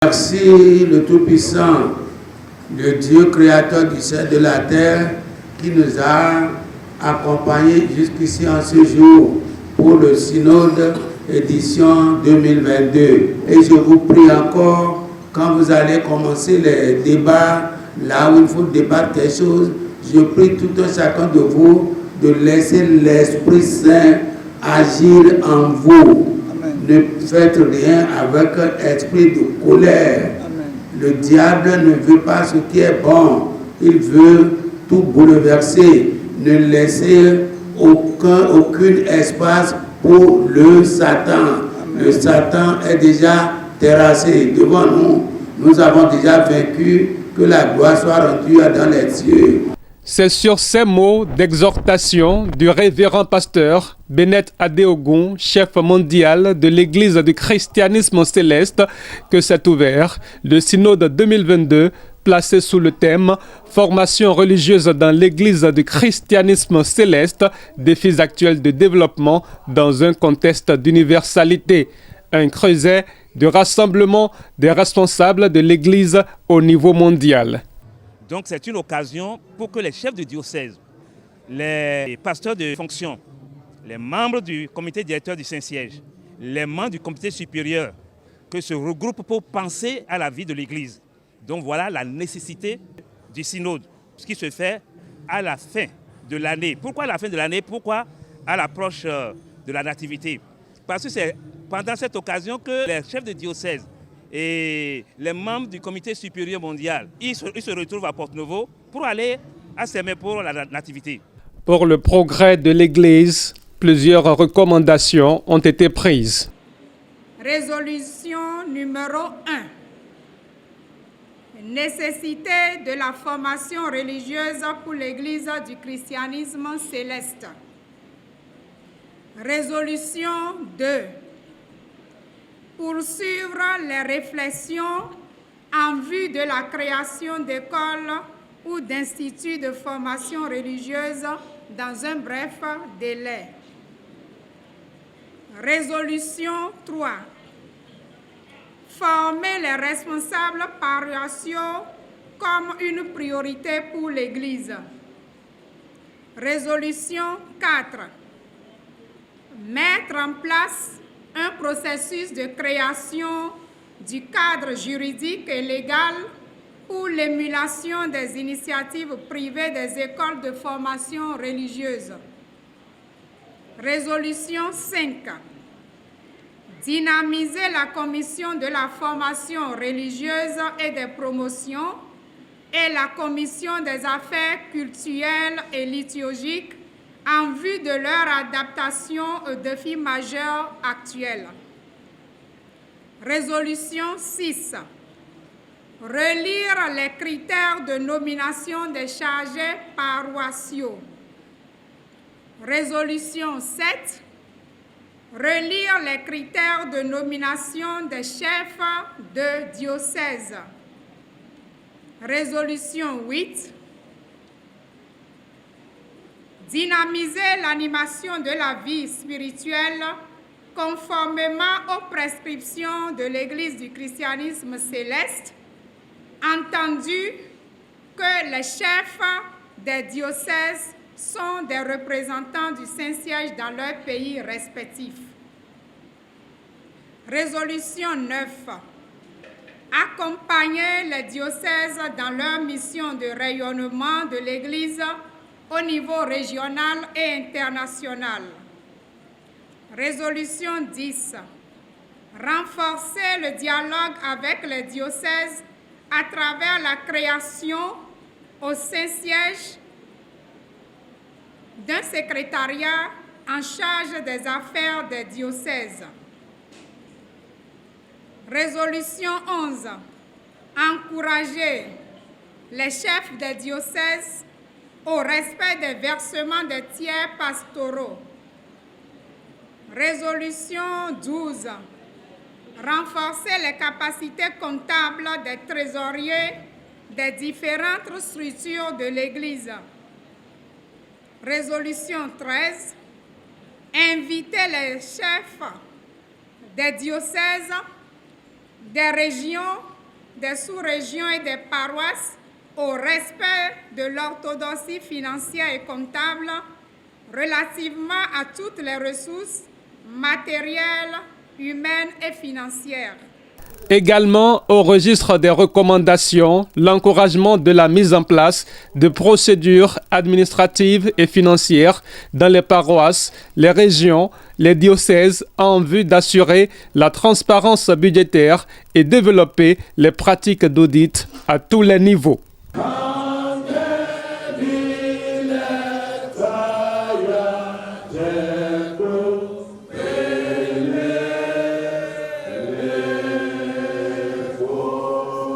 Merci le Tout-Puissant, le Dieu créateur du ciel et de la terre, qui nous a accompagnés jusqu'ici en ce jour pour le synode édition 2022. Et je vous prie encore, quand vous allez commencer les débats, là où il faut débattre quelque chose, je prie tout un chacun de vous de laisser l'Esprit Saint agir en vous. Amen. Ne faites rien avec un esprit de colère. Amen. Le diable ne veut pas ce qui est bon. Il veut tout bouleverser. Ne laissez aucun espace pour le Satan. Amen. Le Satan est déjà terrassé devant nous. Nous avons déjà vaincu. Que la gloire soit rendue dans les cieux. C'est sur ces mots d'exhortation du révérend pasteur Bennett Adeogun, chef mondial de l'Église du christianisme céleste, que s'est ouvert le synode 2022 placé sous le thème « Formation religieuse dans l'Église du christianisme céleste, défis actuels de développement dans un contexte d'universalité ». Un creuset de rassemblement des responsables de l'Église au niveau mondial. Donc c'est une occasion pour que les chefs de diocèse, les pasteurs de fonction, les membres du comité directeur du Saint-Siège, les membres du comité supérieur, que se regroupent pour penser à la vie de l'Église. Donc voilà la nécessité du synode, ce qui se fait à la fin de l'année. Pourquoi à la fin de l'année? Pourquoi à l'approche de la nativité? Parce que c'est pendant cette occasion que les chefs de diocèse et les membres du comité supérieur mondial, ils se retrouvent à Porte-Nouveau pour aller à s'aimer pour la nativité. Pour le progrès de l'Église, plusieurs recommandations ont été prises. Résolution numéro 1. Nécessité de la formation religieuse pour l'Église du christianisme céleste. Résolution 2. Poursuivre les réflexions en vue de la création d'écoles ou d'instituts de formation religieuse dans un bref délai. Résolution 3. Former les responsables paroissiaux comme une priorité pour l'Église. Résolution 4. Mettre en place un processus de création du cadre juridique et légal pour l'émulation des initiatives privées des écoles de formation religieuse. Résolution 5. Dynamiser la commission de la formation religieuse et des promotions et la commission des affaires cultuelles et liturgiques en vue de leur adaptation aux défis majeurs actuels. Résolution 6. Relire les critères de nomination des chargés paroissiaux. Résolution 7. Relire les critères de nomination des chefs de diocèse. Résolution 8. Dynamiser l'animation de la vie spirituelle conformément aux prescriptions de l'Église du christianisme céleste, entendu que les chefs des diocèses sont des représentants du Saint-Siège dans leurs pays respectifs. Résolution 9. Accompagner les diocèses dans leur mission de rayonnement de l'Église au niveau régional et international. Résolution 10. Renforcer le dialogue avec les diocèses à travers la création au Saint-Siège d'un secrétariat en charge des affaires des diocèses. Résolution 11. Encourager les chefs des diocèses au respect des versements des tiers pastoraux. Résolution 12. Renforcer les capacités comptables des trésoriers des différentes structures de l'Église. Résolution 13. Inviter les chefs des diocèses, des régions des sous-régions et des paroisses au respect de l'orthodoxie financière et comptable relativement à toutes les ressources matérielles, humaines et financières. Également au registre des recommandations, l'encouragement de la mise en place de procédures administratives et financières dans les paroisses, les régions, les diocèses en vue d'assurer la transparence budgétaire et développer les pratiques d'audit à tous les niveaux.